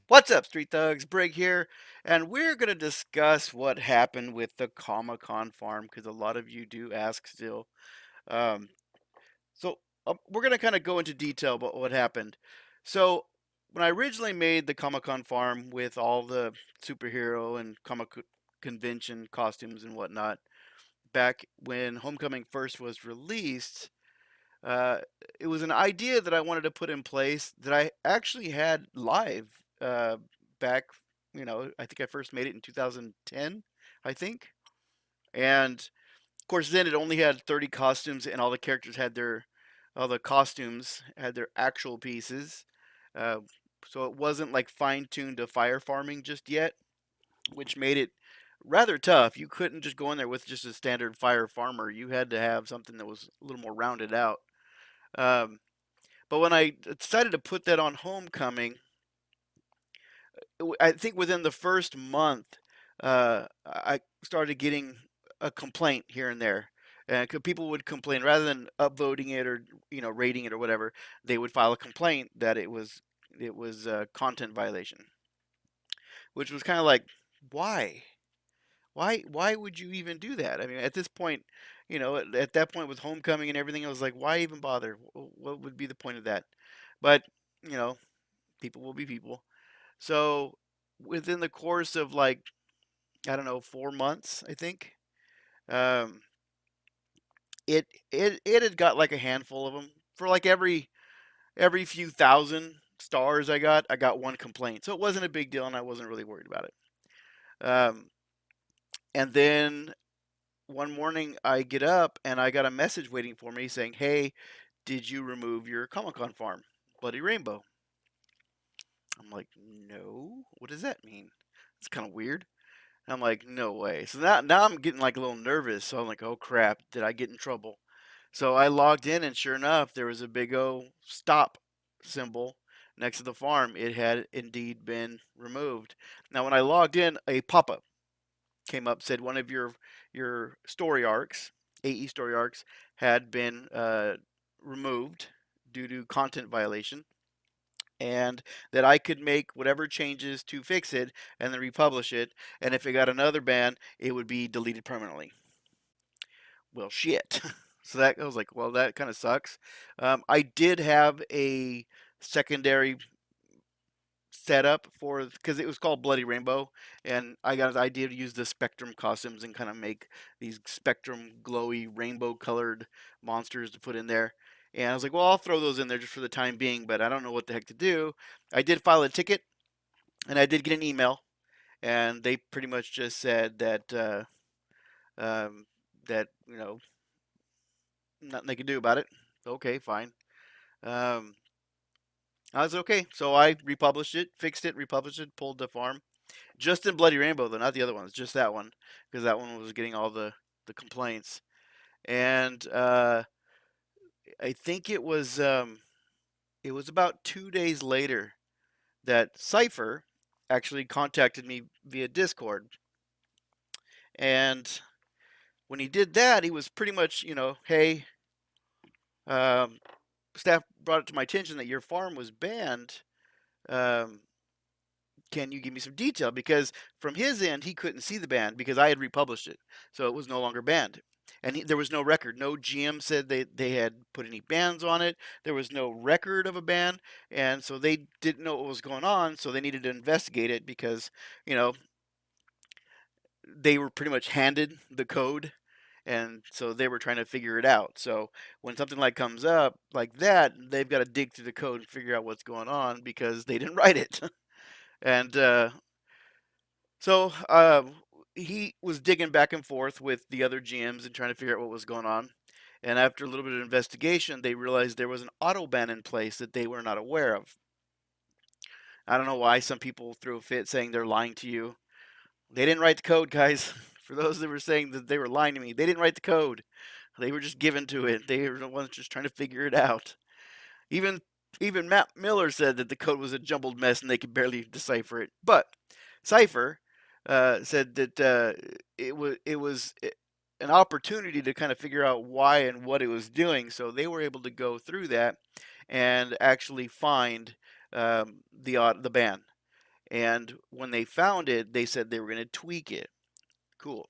What's up, Street Thugs? Brigg here, and we're going to discuss what happened with the Comic-Con farm because a lot of you do ask still. Um, so we're going to kind of go into detail about what happened. So when I originally made the Comic-Con farm with all the superhero and comic convention costumes and whatnot, back when Homecoming first was released, uh, it was an idea that I wanted to put in place that I actually had live back. I think I first made it in 2010, I think. And of course, then it only had 30 costumes, and all the costumes had their actual pieces. Uh, so it wasn't like fine tuned to fire farming just yet, which made it rather tough. You couldn't just go in there with just a standard fire farmer. You had to have something that was a little more rounded out. Um, But when I decided to put that on Homecoming, I think within the first month, I started getting a complaint here and there. And people would complain rather than upvoting it or rating it or whatever. They would file a complaint that it was a content violation, which was kind of like, why? Why would you even do that? I mean, at this point, at that point with Homecoming and everything, I was like, why even bother? What would be the point of that? But you know, people will be people. So within the course of like, I don't know, 4 months, I think, um, it had got like a handful of them for like every few thousand stars I got one complaint. So it wasn't a big deal, and I wasn't really worried about it. And then one morning I get up and I got a message waiting for me saying, "Hey, did you remove your Comic Con farm, Bloody Rainbow?" I'm like, "No. What does that mean? It's kind of weird." And I'm like, no way. So now I'm getting like a little nervous. So I'm like, oh crap, did I get in trouble? So I logged in, and sure enough, there was a big O stop symbol next to the farm. It had indeed been removed. Now when I logged in, a pop-up came up, said one of your story arcs, AE story arcs, had been removed due to content violation, and that I could make whatever changes to fix it and then republish it. And if it got another ban, it would be deleted permanently. Well, shit. So that I was like, well, that kind of sucks. I did have a secondary setup for because it was called Bloody Rainbow, and I got the idea to use the Spectrum costumes and kind of make these Spectrum glowy rainbow colored monsters to put in there. And I was like, well, I'll throw those in there just for the time being, but I don't know what the heck to do. I did file a ticket, and I did get an email, and they pretty much just said that um, that nothing they could do about it. Okay, fine. Um, I was okay, so I republished it, fixed it, republished it, pulled the farm. Just in Bloody Rainbow, though, not the other ones, just that one, because that one was getting all the complaints. And I think it was about 2 days later that Cipher actually contacted me via Discord. And when he did that, he was pretty much, hey, um, staff brought it to my attention that your farm was banned. Um, can you give me some detail? Because from his end, he couldn't see the ban because I had republished it, so it was no longer banned. And there was no record. No GM said they had put any bans on it. There was no record of a ban, and so they didn't know what was going on. So they needed to investigate it because you know they were pretty much handed the code, and so they were trying to figure it out. So when something like comes up like that, they've got to dig through the code and figure out what's going on because they didn't write it. And so he was digging back and forth with the other GMs and trying to figure out what was going on. And after a little bit of investigation, they realized there was an auto ban in place that they were not aware of. I don't know why some people threw a fit saying they're lying to you. They didn't write the code, guys. For those that were saying that they were lying to me, they didn't write the code. They were just given to it. They were the ones just trying to figure it out. Even even Matt Miller said that the code was a jumbled mess and they could barely decipher it. But Cipher said that it was an opportunity to kind of figure out why and what it was doing. So they were able to go through that and actually find the ban. And when they found it, they said they were going to tweak it. Cool.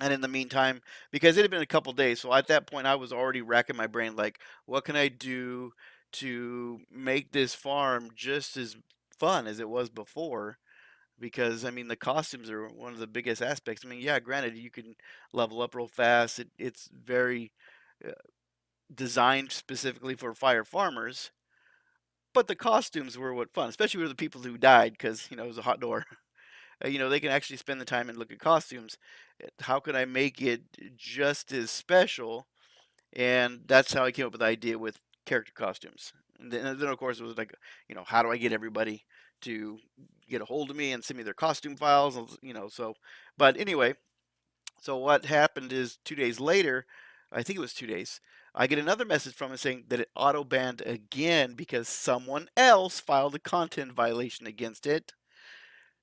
And in the meantime, because it had been a couple days, so at that point I was already racking my brain like, what can I do to make this farm just as fun as it was before? Because I mean, the costumes are one of the biggest aspects. I mean, yeah, granted, you can level up real fast. It's very uh, designed specifically for fire farmers, but the costumes were what fun, especially with the people who died because it was a hot door. They can actually spend the time and look at costumes. How can I make it just as special? And that's how I came up with the idea with character costumes. And then of course, it was like, how do I get everybody to get a hold of me and send me their costume files? So, but anyway, so what happened is 2 days later, I think it was 2 days, I get another message from him saying that it auto banned again because someone else filed a content violation against it.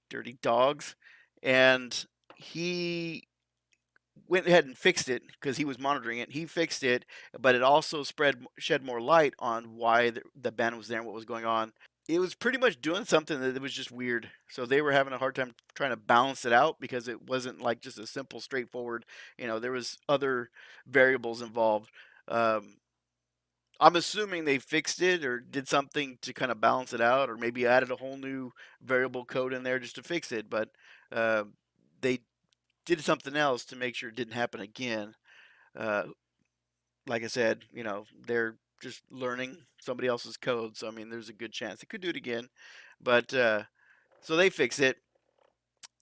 Dirty dogs. And he went ahead and fixed it because he was monitoring it. He fixed it, but it also shed more light on why the ban was there and what was going on. It was pretty much doing something that was just weird. So they were having a hard time trying to balance it out because it wasn't like just a simple, straightforward. There was other variables involved. Um, I'm assuming they fixed it or did something to kind of balance it out, or maybe added a whole new variable code in there just to fix it. But uh, they did something else to make sure it didn't happen again. Uh, like I said, they're just learning somebody else's code, so I mean, there's a good chance they could do it again. But so they fix it,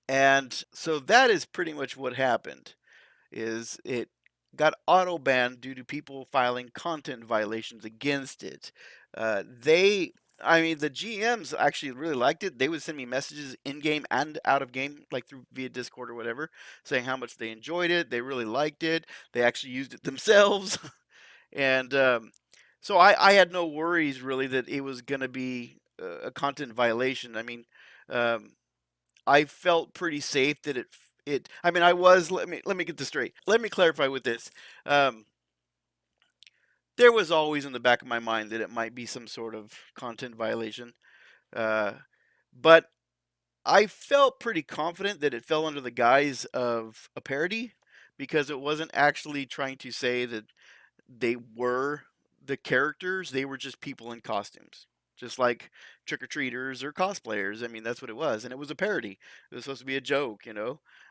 and so that is pretty much what happened. Is it got auto banned due to people filing content violations against it? I mean, the GMs actually really liked it. They would send me messages in game and out of game, like through via Discord or whatever, saying how much they enjoyed it. They really liked it. They actually used it themselves. And so I had no worries really that it was going to be a content violation. I mean, um, I felt pretty safe that I mean, I was. Let me get this straight. Let me clarify with this. Um, there was always in the back of my mind that it might be some sort of content violation, uh, but I felt pretty confident that it fell under the guise of a parody because it wasn't actually trying to say that they were the characters. They were just people in costumes, just like trick or treaters or cosplayers. I mean, that's what it was, and it was a parody. It was supposed to be a joke.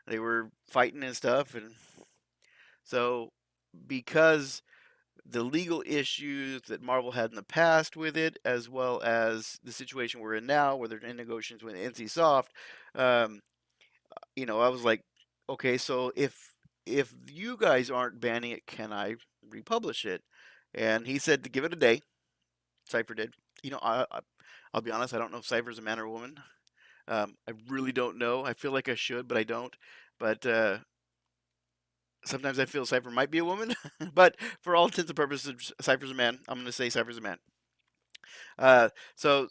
They were fighting and stuff, and so because the legal issues that Marvel had in the past with it, as well as the situation we're in now, where they're in negotiations with NCSoft, um, I was like, okay, so if you guys aren't banning it, can I republish it? And he said to give it a day. Cypher did. I'll be honest, I don't know if Cypher's a man or a woman. I really don't know. I feel like I should, but I don't. But sometimes I feel Cypher might be a woman. But for all intents and purposes, Cypher's a man. I'm going to say Cypher's a man. So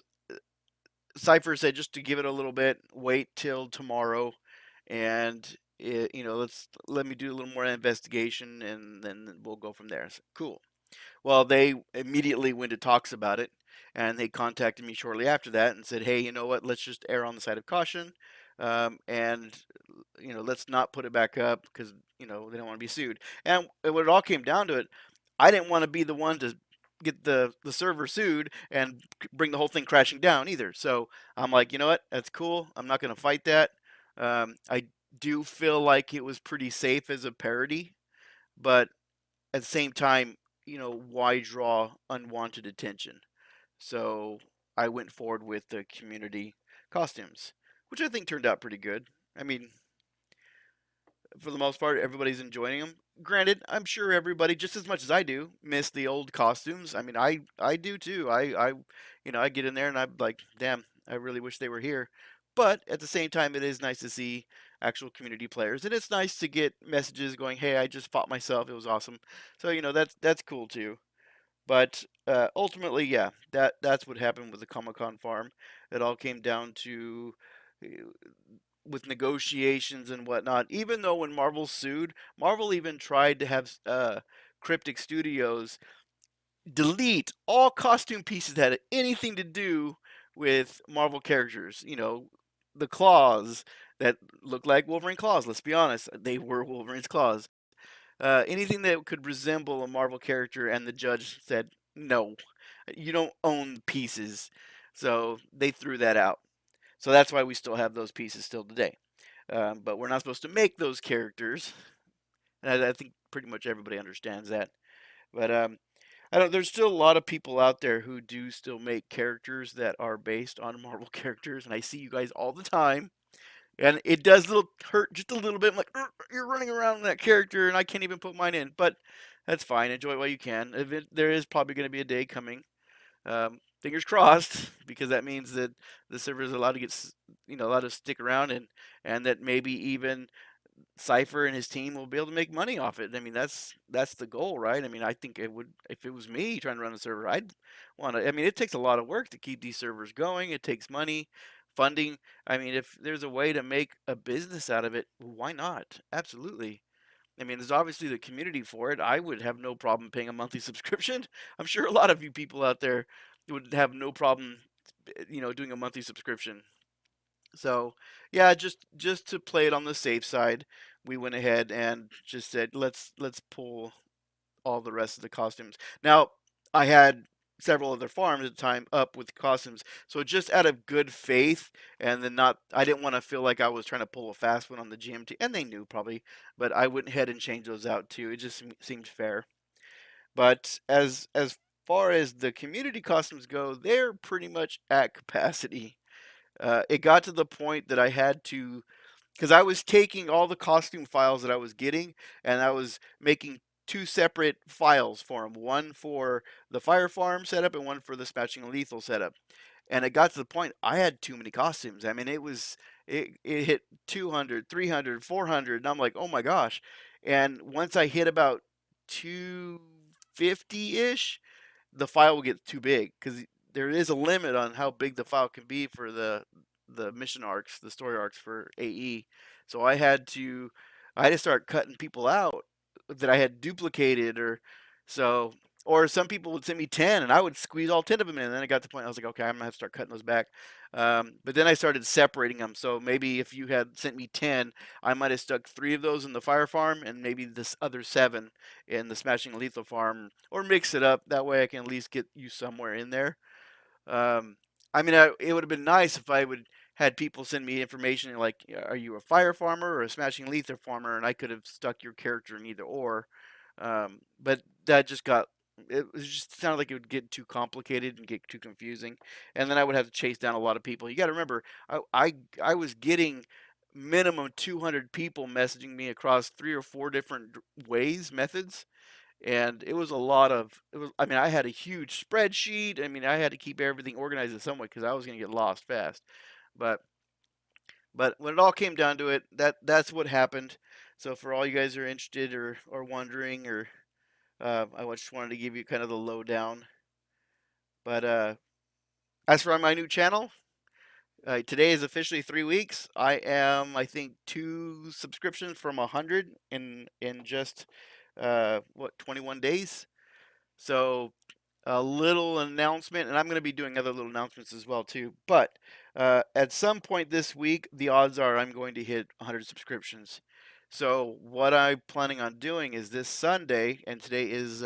Cypher said just to give it a little bit, wait till tomorrow, and let me do a little more investigation, and then we'll go from there. So, cool. Well, they immediately went to talks about it, and they contacted me shortly after that and said, "Hey, you know what? Let's just err on the side of caution, and let's not put it back up because they don't want to be sued." And when it all came down to it, I didn't want to be the one to get the server sued and bring the whole thing crashing down either. So I'm like, you know what? That's cool. I'm not going to fight that. I do feel like it was pretty safe as a parody, but at the same time, why draw unwanted attention? So I went forward with the community costumes, which I think turned out pretty good. I mean, for the most part, everybody's enjoying them. Granted, I'm sure everybody, just as much as I do, miss the old costumes. I mean, I do too. I get in there and I'm like, damn, I really wish they were here. But at the same time, it is nice to see actual community players, and it's nice to get messages going, "Hey, I just fought myself. It was awesome." So that's cool too. But ultimately, yeah, that's what happened with the Comic Con farm. It all came down to with negotiations and whatnot. Even though when Marvel sued, Marvel even tried to have Cryptic Studios delete all costume pieces that had anything to do with Marvel characters. the claws that looked like Wolverine claws. Let's be honest, they were Wolverine's claws. Anything that could resemble a Marvel character, and the judge said no, you don't own pieces, so they threw that out. So that's why we still have those pieces still today. But we're not supposed to make those characters, and I think pretty much everybody understands that. But I don't. There's still a lot of people out there who do still make characters that are based on Marvel characters, and I see you guys all the time. And it does hurt just a little bit. I'm like, you're running around that character, and I can't even put mine in. But that's fine. Enjoy it while you can. There is probably going to be a day coming. Fingers crossed, because that means that the server is allowed to allowed to stick around, and that maybe even Cypher and his team will be able to make money off it. I mean, that's the goal, right? I mean, I think it would, if it was me trying to run a server, I'd want to. I mean, it takes a lot of work to keep these servers going. It takes money, funding. I mean, if there's a way to make a business out of it, why not? Absolutely. I mean, there's obviously the community for it. I would have no problem paying a monthly subscription. I'm sure a lot of you people out there would have no problem, doing a monthly subscription. So, yeah, just to play it on the safe side, we went ahead and just said let's pull all the rest of the costumes. Now, I had several other farms at the time up with costumes, so just out of good faith, and then not, I didn't want to feel like I was trying to pull a fast one on the GMT, and they knew probably, but I went ahead and changed those out too. It just seemed fair. But as far as the community costumes go, they're pretty much at capacity. It got to the point that I had to, because I was taking all the costume files that I was getting, and I was making two separate files for them, one for the fire farm setup and one for the smashing and lethal setup. And it got to the point I had too many costumes. I mean, it hit 200, 300, 400, and I'm like, oh my gosh. And once I hit about 250 ish, the file will get too big, because there is a limit on how big the file can be for the mission arcs, the story arcs for AE. So I had to start cutting people out that I had duplicated, so or some people would send me 10, and I would squeeze all 10 of them in, and then it got to the point I was like, okay, I'm gonna have to start cutting those back. But then I started separating them. So maybe if you had sent me 10, I might have stuck 3 of those in the fire farm, and maybe this other 7 in the smashing and lethal farm, or mix it up. That way I can at least get you somewhere in there. Um, I mean, it would have been nice if I would had people send me information like, are you a fire farmer or a smashing lethal farmer, and I could have stuck your character in either or. But that just got, it was just sounded like it would get too complicated and get too confusing, and then I would have to chase down a lot of people. You got to remember, I was getting minimum 200 people messaging me across 3 or 4 different ways, methods, and it was a lot of, it was, I mean, I had a huge spreadsheet. I mean, I had to keep everything organized in some way because I was going to get lost fast. but but when it all came down to it, that's what happened. So for all you guys who are interested, or wondering, or I just wanted to give you kind of the lowdown. But as for my new channel, today is officially 3 weeks. I am, I think, 2 subscriptions from 100 in just 21 days. So a little announcement, and I'm going to be doing other little announcements as well too. But at some point this week, the odds are I'm going to hit 100 subscriptions. So what I'm planning on doing is this Sunday, and today is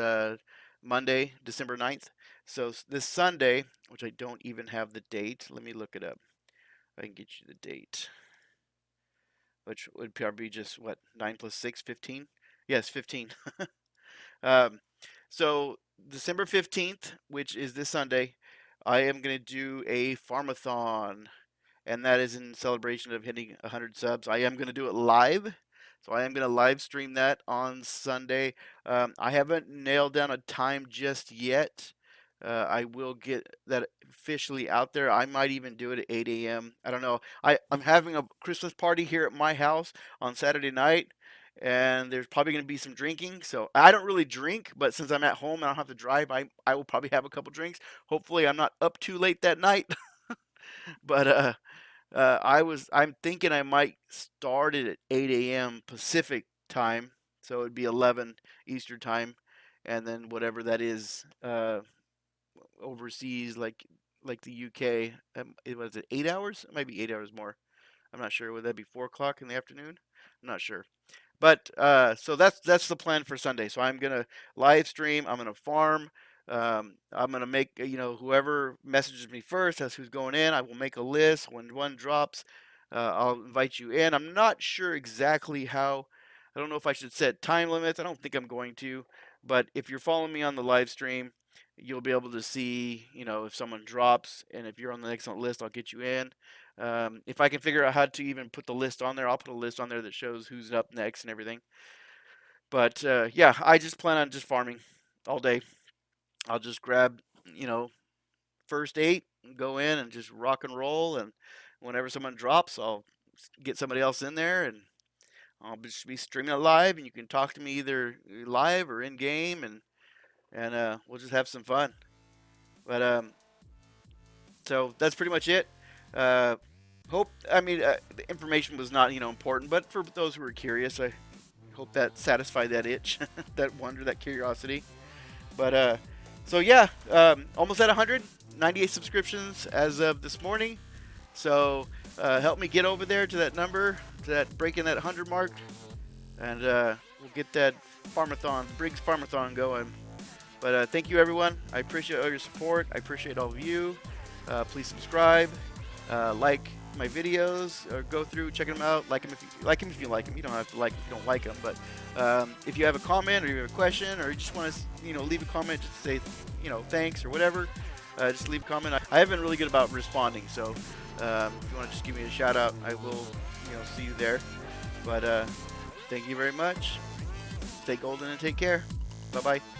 Monday, December 9th. So this Sunday, which I don't even have the date. Let me look it up. I can get you the date, which would probably be just what, 9 plus 6, 15? Yes, 15. Um, so December 15th, which is this Sunday, I am going to do a farm-a-thon, and that is in celebration of hitting 100 subs. I am going to do it live, so I am going to live stream that on Sunday. I haven't nailed down a time just yet. I will get that officially out there. I might even do it at 8 a.m. I don't know. I'm having a Christmas party here at my house on Saturday night, and there's probably going to be some drinking. So I don't really drink, but since I'm at home and I don't have to drive, I will probably have a couple drinks. Hopefully, I'm not up too late that night. But I'm thinking I might start it at 8 a.m. Pacific time, so it'd be 11 Eastern time, and then whatever that is overseas, like the UK, it was it 8 hours? It might be 8 hours more. I'm not sure. Would that be 4 o'clock in the afternoon? I'm not sure. But so that's the plan for Sunday. So I'm gonna live stream. I'm gonna farm. I'm gonna make whoever messages me first, that's who's going in. I will make a list when one drops. I'll invite you in. I'm not sure exactly how. I don't know if I should set time limits. I don't think I'm going to. But if you're following me on the live stream, you'll be able to see, if someone drops, and if you're on the next list, I'll get you in. If I can figure out how to even put the list on there, I'll put a list on there that shows who's up next and everything. But yeah, I just plan on just farming all day. I'll just grab, first eight and go in and just rock and roll. And whenever someone drops, I'll get somebody else in there, and I'll just be streaming it live. And you can talk to me either live or in game, and we'll just have some fun. But so that's pretty much it. Uh, the information was not important, but for those who are curious, I hope that satisfied that itch, that wonder, that curiosity. But so yeah, almost at 198 subscriptions as of this morning. So help me get over there to that number, to that breaking that 100 mark, and we'll get that farm-a-thon, Brigg's farm-a-thon going. But thank you, everyone. I appreciate all your support. I appreciate all of you. Please subscribe, like my videos, or go through, check them out. Like them if you like them. If you like them, you don't have to like them if you don't like them. But if you have a comment or you have a question, or you just want to, leave a comment, just to say, thanks or whatever, just leave a comment. I have been really good about responding, so if you want to just give me a shout out, I will, see you there. But thank you very much. Stay golden and take care. Bye bye.